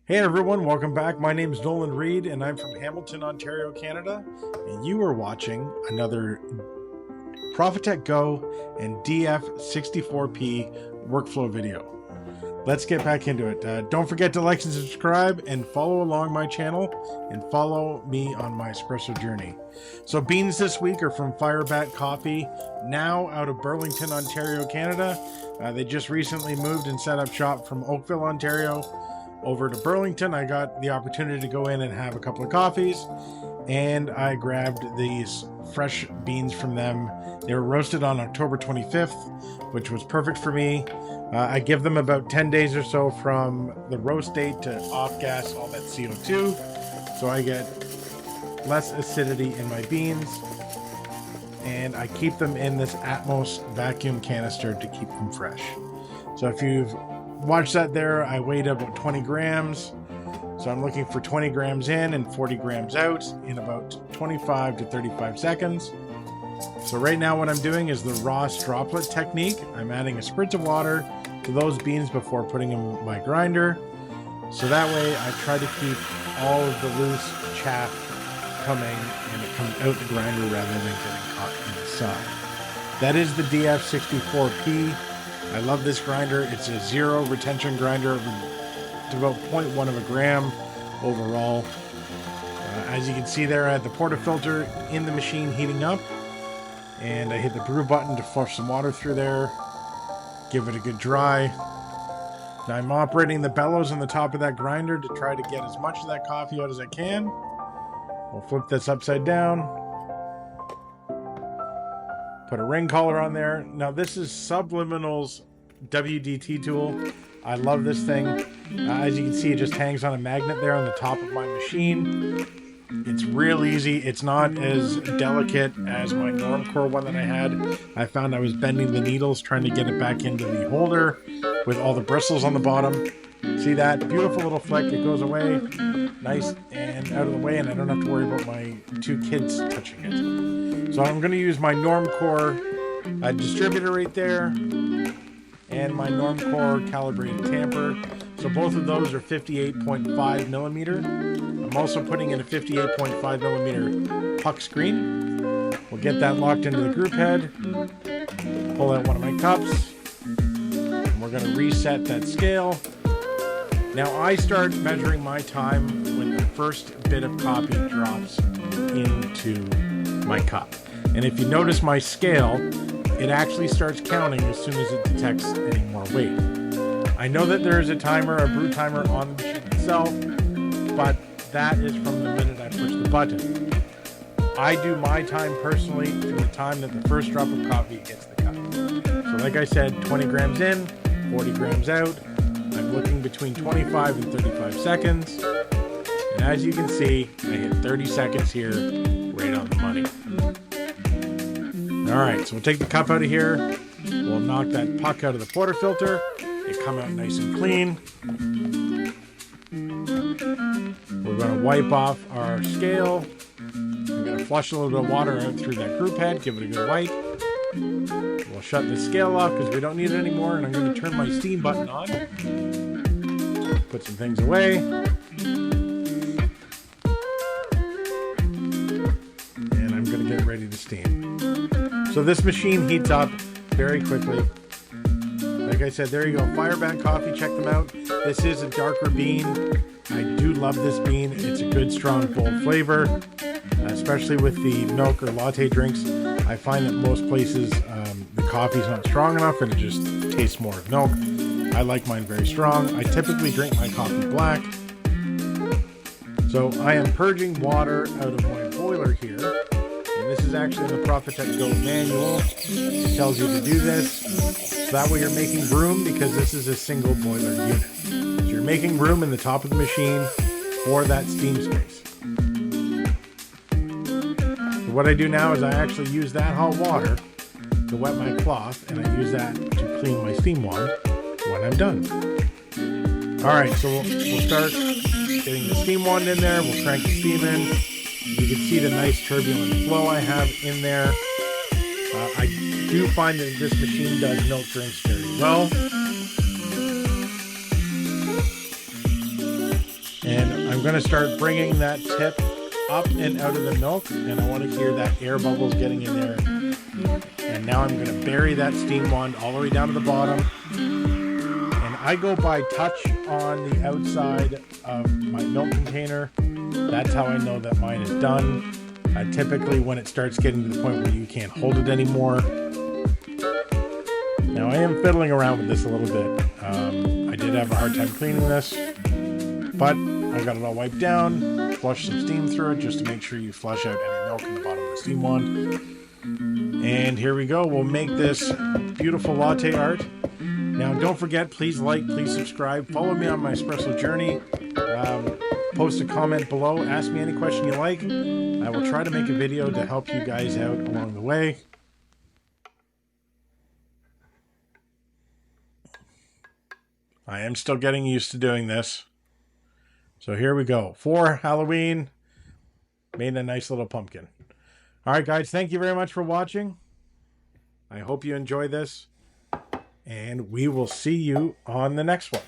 Hey everyone, welcome back. My name is Nolan Reed and I'm from Hamilton, Ontario, Canada. And you are watching another Profitec Go and DF64P workflow video. Let's get back into it. Don't forget to like and subscribe and follow along my channel and follow me on my espresso journey. So beans this week are from Firebat Coffee, now out of Burlington, Ontario, Canada. They just recently moved and set up shop from Oakville, Ontario, over to Burlington. I got the opportunity to go in and have a couple of coffees, and I grabbed these fresh beans from them. They were roasted on October 25th, which was perfect for me. I give them about 10 days or so from the roast date to off gas all that CO2, so I get less acidity in my beans, and I keep them in this Atmos vacuum canister to keep them fresh. So if you've watched that there, I weighed about 20 grams. So I'm looking for 20 grams in and 40 grams out in about 25 to 35 seconds. So right now what I'm doing is the Ross droplet technique. I'm adding a spritz of water to those beans before putting them in my grinder. So that way I try to keep all of the loose chaff coming and it comes out the grinder rather than getting caught inside. That is the DF64P. I love this grinder. It's a zero retention grinder to about 0.1 of a gram overall. As you can see there, I had the portafilter in the machine heating up, and I hit the brew button to flush some water through there, give it a good dry. Now I'm operating the bellows on the top of that grinder to try to get as much of that coffee out as I can. We'll flip this upside down. Put a ring collar on there. Now this is Subliminal's WDT tool. I love this thing. As you can see, it just hangs on a magnet there on the top of my machine. It's real easy. It's not as delicate as my Normcore one that I had. I found I was bending the needles trying to get it back into the holder with all the bristles on the bottom. See that? Beautiful little flick. It goes away. Nice and out of the way, and I don't have to worry about my two kids touching it. So I'm going to use my Normcore distributor right there and my Normcore calibrated tamper. So both of those are 58.5 millimeter. I'm also putting in a 58.5 millimeter puck screen. We'll get that locked into the group head. Pull out one of my cups. And we're going to reset that scale. Now I start measuring my time when the first bit of coffee drops into my cup. And if you notice my scale, it actually starts counting as soon as it detects any more weight. I know that there is a timer, a brew timer on the machine itself, but that is from the minute I push the button. I do my time personally from the time that the first drop of coffee hits the cup. So like I said, 20 grams in, 40 grams out. I'm looking between 25 and 35 seconds. And as you can see, I hit 30 seconds here, right on the money. All right, so we'll take the cup out of here. We'll knock that puck out of the portafilter. It come out nice and clean. We're going to wipe off our scale. I'm going to flush a little bit of water out through that group head, give it a good wipe. We'll shut the scale off because we don't need it anymore, and I'm going to turn my steam button on. Put some things away. And I'm going to get ready to steam. So this machine heats up very quickly. Like I said, there you go. Firebat Coffee, check them out. This is a darker bean. I do love this bean. It's a good, strong, bold flavor, especially with the milk or latte drinks. I find that most places the coffee's not strong enough and it just tastes more of milk. I like mine very strong. I typically drink my coffee black. So I am purging water out of my boiler here. And this is actually the Profitec Go manual. It tells you to do this. So that way you're making room because this is a single boiler unit. So you're making room in the top of the machine for that steam space. So what I do now is I actually use that hot water to wet my cloth, and I use that to clean my steam wand when I'm done. All right, so we'll start getting the steam wand in there. We'll crank the steam in. You can see the nice turbulent flow I have in there. I do find that this machine does milk drinks very well. I'm going to start bringing that tip up and out of the milk, and I want to hear that air bubbles getting in there. And now I'm going to bury that steam wand all the way down to the bottom. And I go by touch on the outside of my milk container. That's how I know that mine is done. Typically when it starts getting to the point where you can't hold it anymore. Now I am fiddling around with this a little bit. I did have a hard time cleaning this, but I got it all wiped down, flushed some steam through it just to make sure you flush out any milk in the bottom of the steam wand. And here we go. We'll make this beautiful latte art. Now don't forget, please like, please subscribe, follow me on my espresso journey. Post a comment below, ask me any question you like. I will try to make a video to help you guys out along the way. I am still getting used to doing this. So here we go. For Halloween, made a nice little pumpkin. All right, guys, thank you very much for watching. I hope you enjoy this, and we will see you on the next one.